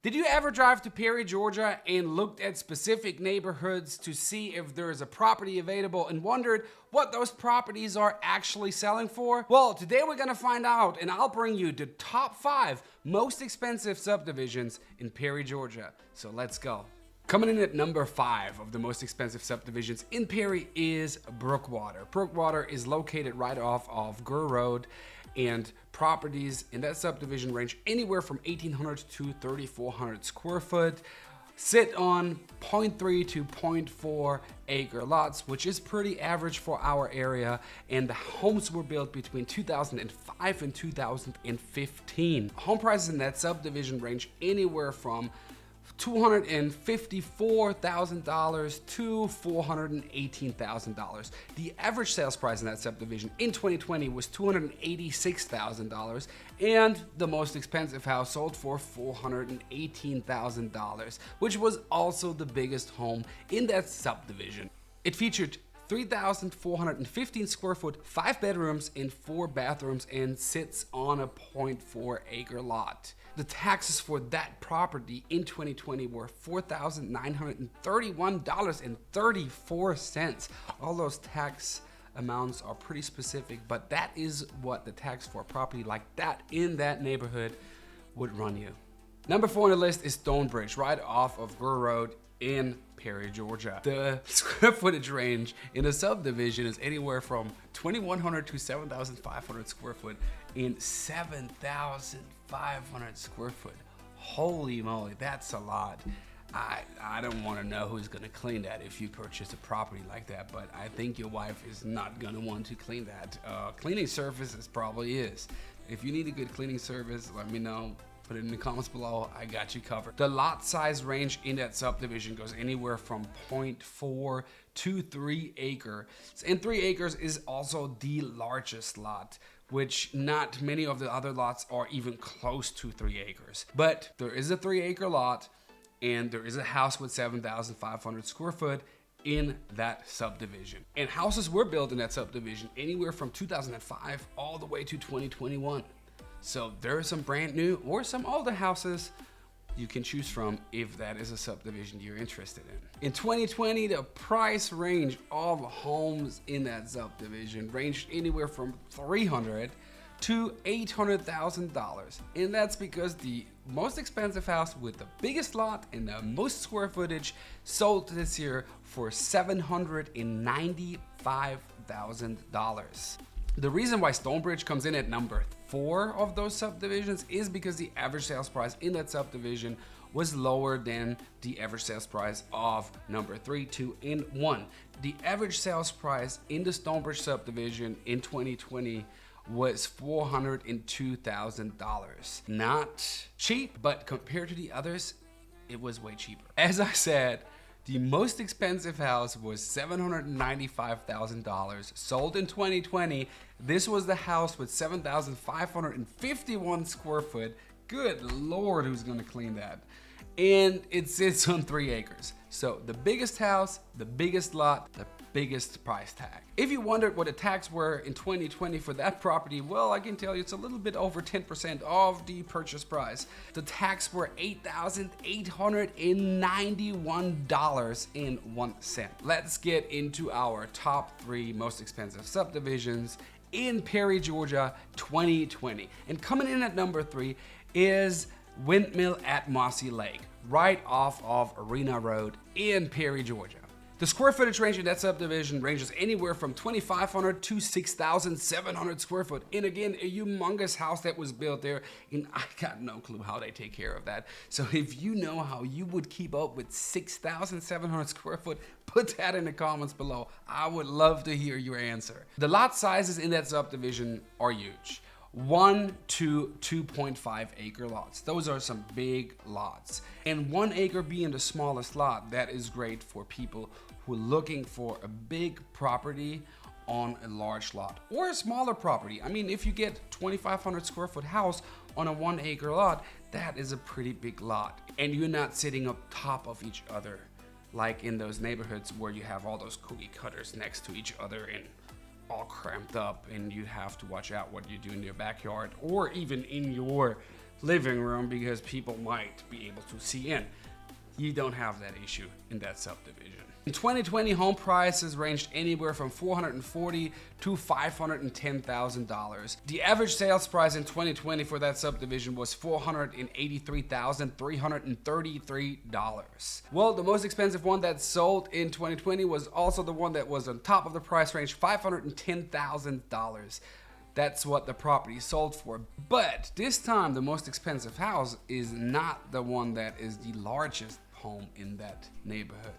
Did you ever drive to Perry, Georgia and looked at specific neighborhoods to see if there is a property available and wondered what those properties are actually selling for? Well, today we're gonna find out, and I'll bring you the top 5 most expensive subdivisions in Perry, Georgia. So let's go. Coming in at number 5 of the most expensive subdivisions in Perry is Brookwater. Brookwater is located right off of Gurr Road, and properties in that subdivision range anywhere from 1,800 to 3,400 square foot, sit on 0.3 to 0.4 acre lots, which is pretty average for our area, and the homes were built between 2005 and 2015. Home prices in that subdivision range anywhere from $254,000 to $418,000. The average sales price in that subdivision in 2020 was $286,000, and the most expensive house sold for $418,000, which was also the biggest home in that subdivision. It featured 3,415 square foot, 5 bedrooms and 4 bathrooms, and sits on a 0.4 acre lot. The taxes for that property in 2020 were $4,931.34. All those tax amounts are pretty specific, but that is what the tax for a property like that in that neighborhood would run you. Number 4 on the list is Stonebridge, right off of Gurr Road in Perry, Georgia. The square footage range in a subdivision is anywhere from 2,100 to 7,500 square foot in 7,500 square foot. Holy moly, that's a lot. I don't want to know who's going to clean that if you purchase a property like that, but I think your wife is not going to want to clean that. Cleaning services probably is. If you need a good cleaning service, let me know. Put it in the comments below, I got you covered. The lot size range in that subdivision goes anywhere from 0.4 to 3 acres. And 3 acres is also the largest lot, which not many of the other lots are even close to 3 acres. But there is a 3 acre lot, and there is a house with 7,500 square foot in that subdivision. And houses were built in that subdivision anywhere from 2005 all the way to 2021. So there are some brand new or some older houses you can choose from if that is a subdivision you're interested in. In 2020, the price range of homes in that subdivision ranged anywhere from $300,000 to $800,000. And that's because the most expensive house with the biggest lot and the most square footage sold this year for $795,000. The reason why Stonebridge comes in at number 4 of those subdivisions is because the average sales price in that subdivision was lower than the average sales price of number 3, 2, and 1. The average sales price in the Stonebridge subdivision in 2020 was $402,000. Not cheap, but compared to the others, it was way cheaper. As I said, the most expensive house was $795,000, sold in 2020. This was the house with 7,551 square foot. Good Lord, who's gonna clean that? And it sits on 3 acres. So the biggest house, the biggest lot, the biggest price tag. If you wondered what the tax were in 2020 for that property, well, I can tell you it's a little bit over 10% of the purchase price. The tax were $8,891.01. Let's get into our top 3 most expensive subdivisions in Perry, Georgia 2020. And coming in at number 3 is Windmill at Mossy Lake, right off of Arena Road in Perry, Georgia. The square footage range in that subdivision ranges anywhere from 2,500 to 6,700 square foot. And again, a humongous house that was built there, and I got no clue how they take care of that. So if you know how you would keep up with 6,700 square foot, put that in the comments below. I would love to hear your answer. The lot sizes in that subdivision are huge. 1 to 2.5 acre lots. Those are some big lots. And 1 acre being the smallest lot, that is great for people who are looking for a big property on a large lot or a smaller property. I mean, if you get 2,500 square foot house on a 1 acre lot, that is a pretty big lot. And you're not sitting up top of each other like in those neighborhoods where you have all those cookie cutters next to each other and all cramped up, and you have to watch out what you do in your backyard or even in your living room because people might be able to see in. You don't have that issue in that subdivision. In 2020, home prices ranged anywhere from $440,000 to $510,000. The average sales price in 2020 for that subdivision was $483,333. Well, the most expensive one that sold in 2020 was also the one that was on top of the price range, $510,000. That's what the property sold for. But this time, the most expensive house is not the one that is the largest home in that neighborhood.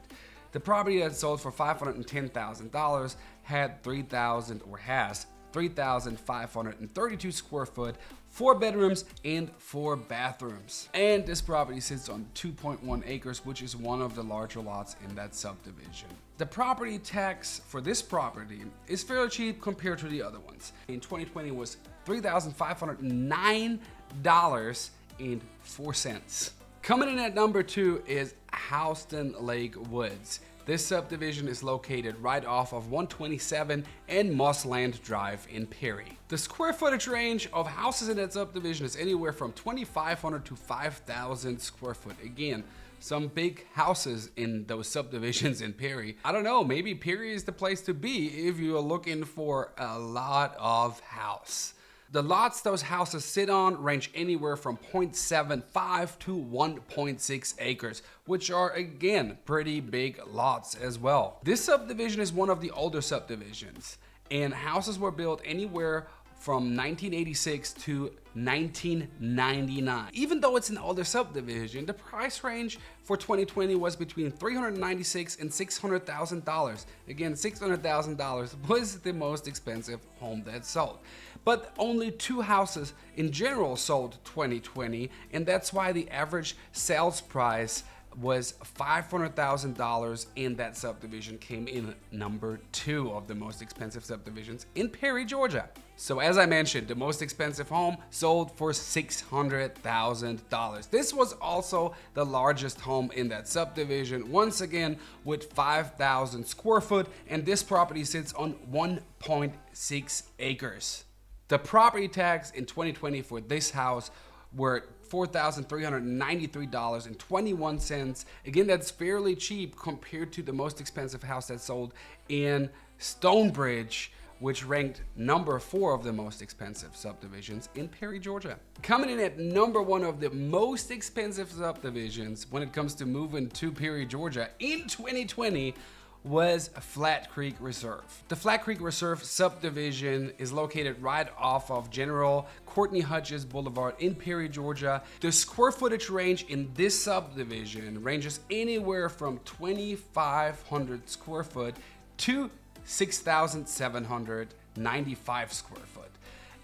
The property that sold for $510,000 had 3,532 square foot, 4 bedrooms and 4 bathrooms. And this property sits on 2.1 acres, which is one of the larger lots in that subdivision. The property tax for this property is fairly cheap compared to the other ones. In 2020 was $3,509.04. Coming in at number 2 is Houston Lake Woods. This subdivision is located right off of 127 and Mossland Drive in Perry. The square footage range of houses in that subdivision is anywhere from 2,500 to 5,000 square foot. Again, some big houses in those subdivisions in Perry. I don't know, maybe Perry is the place to be if you're looking for a lot of house. The lots those houses sit on range anywhere from 0.75 to 1.6 acres, which are again pretty big lots as well. This subdivision is one of the older subdivisions, and houses were built anywhere from 1986 to 1999. Even though it's an older subdivision, the price range for 2020 was between $396,000 and $600,000. Again, $600,000 was the most expensive home that sold. But only 2 houses in general sold 2020, and that's why the average sales price was $500,000, and that subdivision came in number 2 of the most expensive subdivisions in Perry, Georgia. So as I mentioned, the most expensive home sold for $600,000. This was also the largest home in that subdivision, once again with 5,000 square foot, and this property sits on 1.6 acres. The property tax in 2020 for this house were $4,393.21. Again, that's fairly cheap compared to the most expensive house that sold in Stonebridge, which ranked number 4 of the most expensive subdivisions in Perry, Georgia. Coming in at number 1 of the most expensive subdivisions when it comes to moving to Perry, Georgia in 2020 was Flat Creek Reserve. The Flat Creek Reserve subdivision is located right off of General Courtney Hutchins Boulevard in Perry, Georgia. The square footage range in this subdivision ranges anywhere from 2,500 square foot to 6,795 square foot.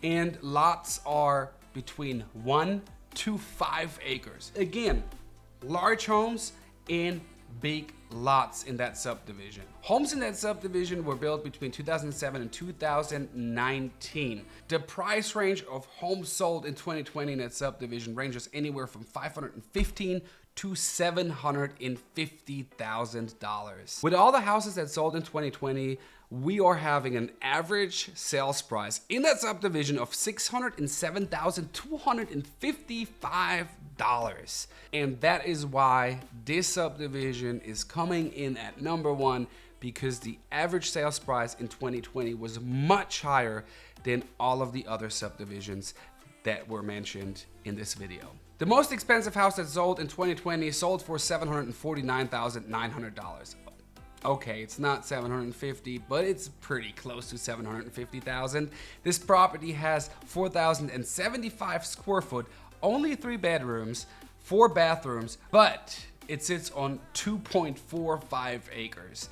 And lots are between 1 to 5 acres. Again, large homes and big lots in that subdivision. Homes in that subdivision were built between 2007 and 2019. The price range of homes sold in 2020 in that subdivision ranges anywhere from $515,000 to $750,000. With all the houses that sold in 2020, we are having an average sales price in that subdivision of $607,255. And that is why this subdivision is coming in at number 1, because the average sales price in 2020 was much higher than all of the other subdivisions that were mentioned in this video. The most expensive house that sold in 2020 sold for $749,900. Okay, it's not $750,000, but it's pretty close to $750,000. This property has 4,075 square foot, only 3 bedrooms, 4 bathrooms, but it sits on 2.45 acres.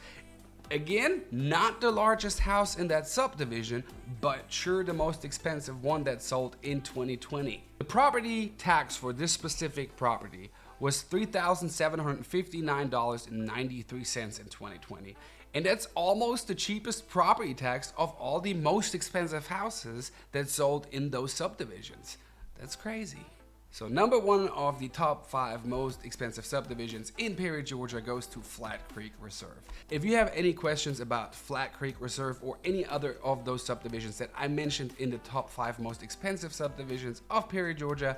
Again, not the largest house in that subdivision, but sure the most expensive one that sold in 2020. The property tax for this specific property was $3,759.93 in 2020. And that's almost the cheapest property tax of all the most expensive houses that sold in those subdivisions. That's crazy. So number 1 of the top 5 most expensive subdivisions in Perry, Georgia goes to Flat Creek Reserve. If you have any questions about Flat Creek Reserve or any other of those subdivisions that I mentioned in the top 5 most expensive subdivisions of Perry, Georgia,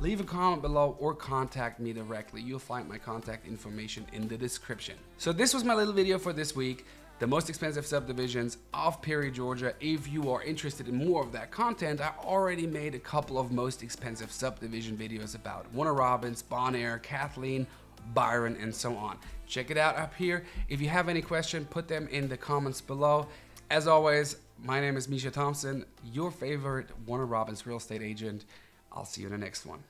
leave a comment below or contact me directly. You'll find my contact information in the description. So this was my little video for this week. The most expensive subdivisions of Perry, Georgia. If you are interested in more of that content, I already made a couple of most expensive subdivision videos about Warner Robins, Bon Air, Kathleen, Byron, and so on. Check it out up here. If you have any question, put them in the comments below. As always, my name is Mischa Thompson, your favorite Warner Robins real estate agent. I'll see you in the next one.